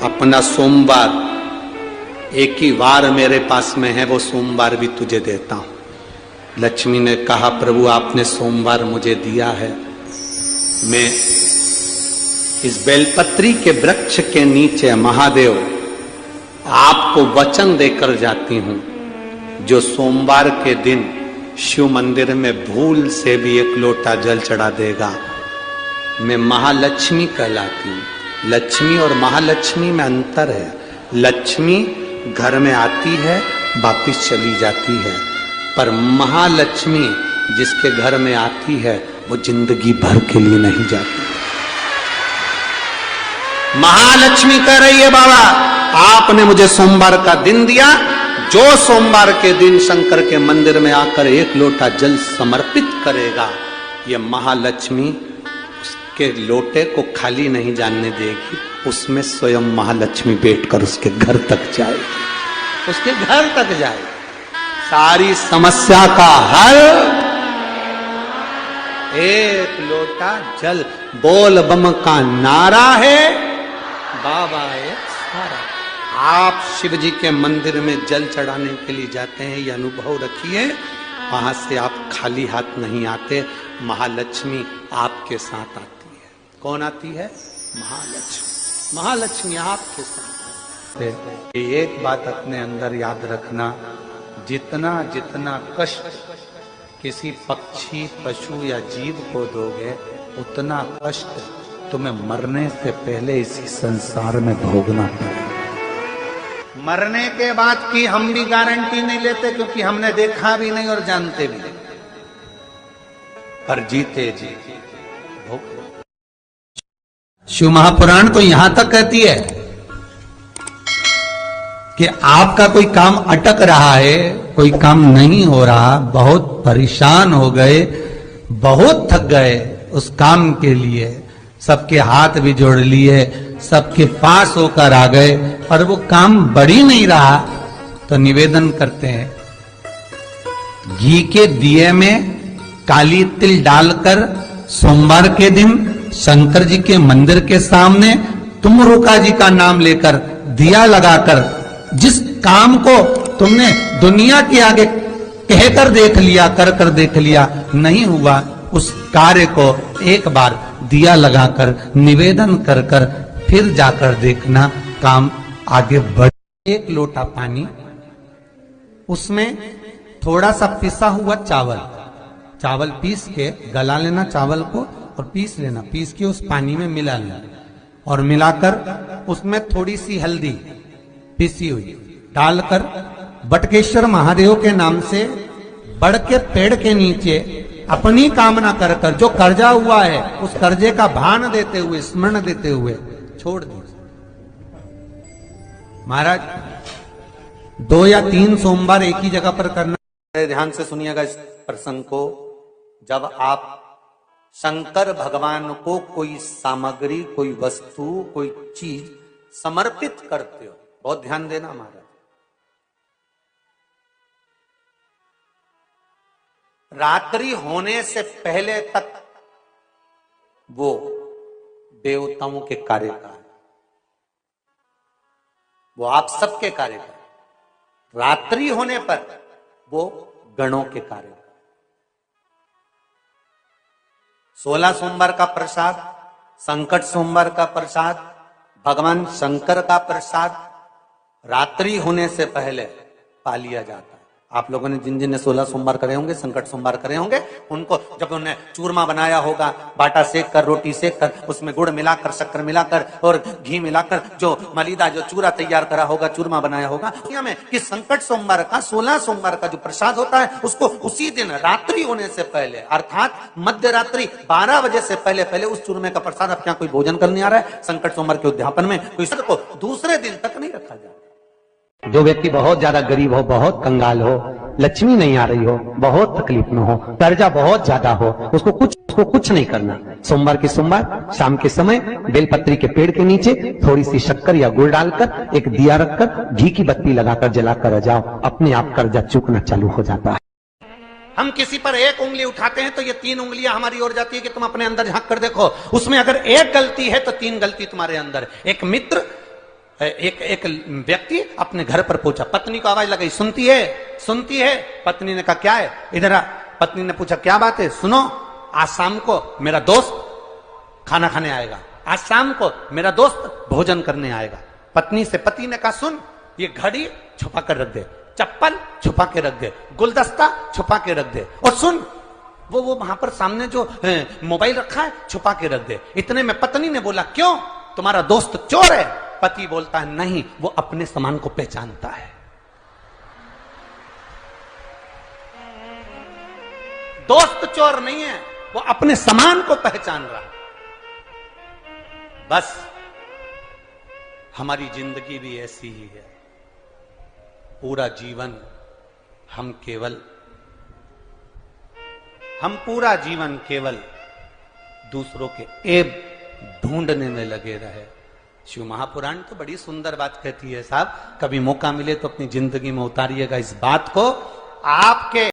अपना सोमवार एक ही वार मेरे पास में है, वो सोमवार भी तुझे देता हूं। लक्ष्मी ने कहा, प्रभु आपने सोमवार मुझे दिया है, मैं इस बेलपत्री के वृक्ष के नीचे महादेव आपको वचन देकर जाती हूं, जो सोमवार के दिन शिव मंदिर में भूल से भी एक लोटा जल चढ़ा देगा, मैं महालक्ष्मी कहलाती हूं। लक्ष्मी और महालक्ष्मी में अंतर है। लक्ष्मी घर में आती है, वापिस चली जाती है, पर महालक्ष्मी जिसके घर में आती है वो जिंदगी भर के लिए नहीं जाती। महालक्ष्मी कह रही है, बाबा आपने मुझे सोमवार का दिन दिया, जो सोमवार के दिन शंकर के मंदिर में आकर एक लोटा जल समर्पित करेगा, ये महालक्ष्मी उसके लोटे को खाली नहीं जाने देगी, उसमें स्वयं महालक्ष्मी बैठकर उसके घर तक जाए, उसके घर तक जाए, सारी समस्या का हल एक लोटा जल। बोल बम का नारा है, बाबा एक सारा। आप शिव जी के मंदिर में जल चढ़ाने के लिए जाते हैं, ये अनुभव रखिए, वहां से आप खाली हाथ नहीं आते, महालक्ष्मी आपके साथ आती है। कौन आती है? महालक्ष्मी। महालक्ष्मी आपके साथ। एक बात अपने अंदर याद रखना, जितना जितना कष्ट किसी पक्षी पशु या जीव को दोगे, उतना कष्ट तुम्हें मरने से पहले इसी संसार में भोगना पड़ेगा। मरने के बाद की हम भी गारंटी नहीं लेते, क्योंकि हमने देखा भी नहीं और जानते भी नहीं, पर जीते जी भोग। शिव महापुराण तो यहां तक कहती है कि आपका कोई काम अटक रहा है, कोई काम नहीं हो रहा, बहुत परेशान हो गए, बहुत थक गए उस काम के लिए, सबके हाथ भी जोड़ लिए, सबके पास होकर आ गए, और वो काम बढ़ ही नहीं रहा, तो निवेदन करते हैं, घी के दिए में काली तिल डालकर सोमवार के दिन शंकर जी के मंदिर के सामने तुम रुका जी का नाम लेकर दिया लगाकर, जिस काम को तुमने दुनिया के आगे कहकर देख लिया, कर देख लिया, नहीं हुआ, उस कार्य को एक बार दिया लगाकर निवेदन कर फिर जाकर देखना, काम आगे बढ़। एक लोटा पानी, उसमें थोड़ा सा पिसा हुआ चावल पीस के गला लेना चावल को, और पीस लेना, पीस के उस पानी में मिला लेना, और मिलाकर उसमें थोड़ी सी हल्दी पिसी हुई डालकर बटकेश्वर महादेव के नाम से बड़ के पेड़ के नीचे अपनी कामना कर जो कर्जा हुआ है उस कर्जे का भान देते हुए, स्मरण देते हुए छोड़ दीजिए। महाराज 2 या 3 सोमवार एक ही जगह पर करना। ध्यान से सुनिएगा इस प्रसंग को। जब आप शंकर भगवान को कोई सामग्री, कोई वस्तु, कोई चीज समर्पित करते हो, बहुत ध्यान देना महाराज, रात्रि होने से पहले तक वो देवताओं के कार्य का है, वो आप सबके कार्य का है। रात्रि होने पर वो गणों के कार्य का। 16 सोमवार का प्रसाद, संकट सोमवार का प्रसाद, भगवान शंकर का प्रसाद रात्रि होने से पहले पा लिया जाता है। आप लोगों ने जिन जिन ने 16 सोमवार करे होंगे, संकट सोमवार करे होंगे, उनको जब उन्होंने चूरमा बनाया होगा, बाटा सेक कर, रोटी सेक कर, उसमें गुड़ मिलाकर, शक्कर मिलाकर और घी मिलाकर जो मलीदा, जो चूरा तैयार करा होगा, चूरमा बनाया होगा, में कि संकट सोमवार का 16 सोमवार का जो प्रसाद होता है, उसको उसी दिन रात्रि होने से पहले, अर्थात मध्य रात्रि 12 बजे से पहले उस चूरमे का प्रसाद, अब क्या कोई भोजन करने आ रहा है संकट सोमवार के उद्यापन में, कोई को दूसरे दिन तक नहीं रखा जाए। जो व्यक्ति बहुत ज्यादा गरीब हो, बहुत कंगाल हो, लक्ष्मी नहीं आ रही हो, बहुत तकलीफ में हो, कर्जा बहुत ज्यादा हो, उसको कुछ नहीं करना। सोमवार के सोमवार शाम के समय बेलपत्री के पेड़ के नीचे थोड़ी सी शक्कर या गुड़ डालकर एक दिया रखकर घी की बत्ती लगाकर जलाकर जाओ, अपने आप कर्जा चूकना चालू हो जाता है। हम किसी पर एक उंगली उठाते हैं तो ये 3 उंगलियां हमारी ओर जाती है कि तुम अपने अंदर झांक कर देखो, उसमें अगर एक गलती है तो 3 गलती तुम्हारे अंदर। एक मित्र एक व्यक्ति अपने घर पर पहुंचा, पत्नी को आवाज लगाई, सुनती है, सुनती है। पत्नी ने कहा क्या है, इधर आ। पत्नी ने पूछा क्या बात है, सुनो, आज शाम को मेरा दोस्त खाना खाने आएगा, आज शाम को मेरा दोस्त भोजन करने आएगा। पत्नी से पति ने कहा सुन, ये घड़ी छुपा कर रख दे, चप्पल छुपा के रख दे, गुलदस्ता छुपा के रख दे, और सुन वो वहां पर सामने जो मोबाइल रखा है छुपा के रख दे। इतने में पत्नी ने बोला क्यों, तुम्हारा दोस्त चोर है? पति बोलता है नहीं, वो अपने सामान को पहचानता है। दोस्त चोर नहीं है, वो अपने सामान को पहचान रहा। बस हमारी जिंदगी भी ऐसी ही है। पूरा जीवन हम पूरा जीवन केवल दूसरों के ऐब ढूंढने में लगे रहे। शिव महापुराण तो बड़ी सुंदर बात कहती है साहब, कभी मौका मिले तो अपनी जिंदगी में उतारिएगा इस बात को। आपके